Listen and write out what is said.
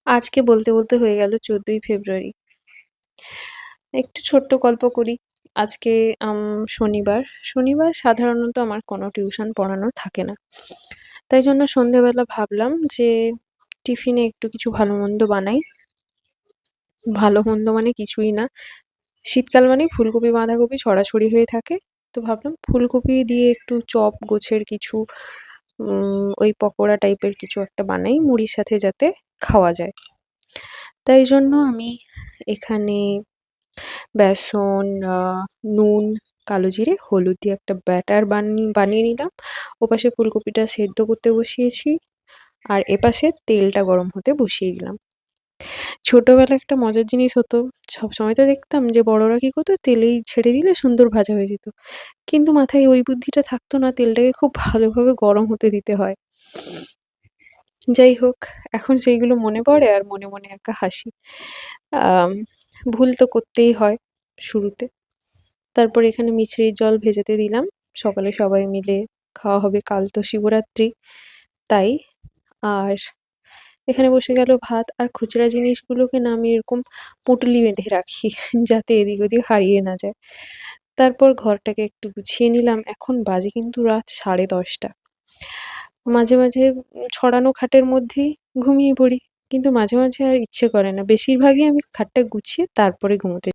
আজকে বলতে, বলতে হয়ে গেল ১৪ই ফেব্রুয়ারি। একটু ছোট্ট গল্প করি। আজকে শনিবার। শনিবার সাধারণত আমার কোনো টিউশন পড়ানো থাকে না। তাই জন্য সন্ধ্যেবেলা ভাবলাম যে টিফিনে একটু কিছু ভালো-মন্দ বানাই। ভালো-মন্দ মানে কিছুই না। শীতকাল মানেই ফুলকপি, বাঁধাকপি ছড়াছড়ি হয়ে থাকে। তো ভাবলাম ফুলকপি দিয়ে একটু চপ গোছের কিছু ওই পকোড়া টাইপের কিছু একটা বানাই মুড়ির সাথে যাতে খাওয়া যায়। তাই জন্য আমি এখানে বেসন, নুন, কালো জিরে, হলুদ দিয়ে একটা ব্যাটার বানিয়ে নিলাম। ওপাশে ফুলকপিটা সেদ্ধ করতে বসিয়েছি। আর এপাশে তেলটা গরম হতে বসিয়ে দিলাম। ছোটবেলায় একটা মজার জিনিস হতো। সবসময় তো দেখতাম যে বড়রা কি করতো তেলেই ছেড়ে দিলে সুন্দর ভাজা হয়ে যেত। কিন্তু মাথায় ওই বুদ্ধিটা থাকতো না তেলটাকে খুব ভালোভাবে গরম হতে দিতে হয়। যাই হোক, এখন সেইগুলো মনে পড়ে আর মনে, মনে একা হাসি। আম ভুল তো করতেই হয় শুরুতে। তারপর এখানে মিছরির জল ভেজাতে দিলাম। সকালে সবাই মিলে খাওয়া হবে, কাল তো শিবরাত্রি। তাই। আর এখানে বসে গেল ভাত আর খুচরা জিনিসগুলোকে না আমি এরকম পুঁটুলি বেঁধে রাখি যাতে এদিক ওদিক হারিয়ে না যায়। তারপর ঘরটাকে একটু গুছিয়ে নিলাম। এখন বাজে কিন্তু রাত 10:30। মাঝে, মাঝে ছড়ানো খাটের মধ্যেই ঘুমিয়ে পড়ি। কিন্তু মাঝে, মাঝে আর ইচ্ছে করে না। বেশিরভাগই আমি খাটটা গুছিয়ে তারপরে ঘুমোতে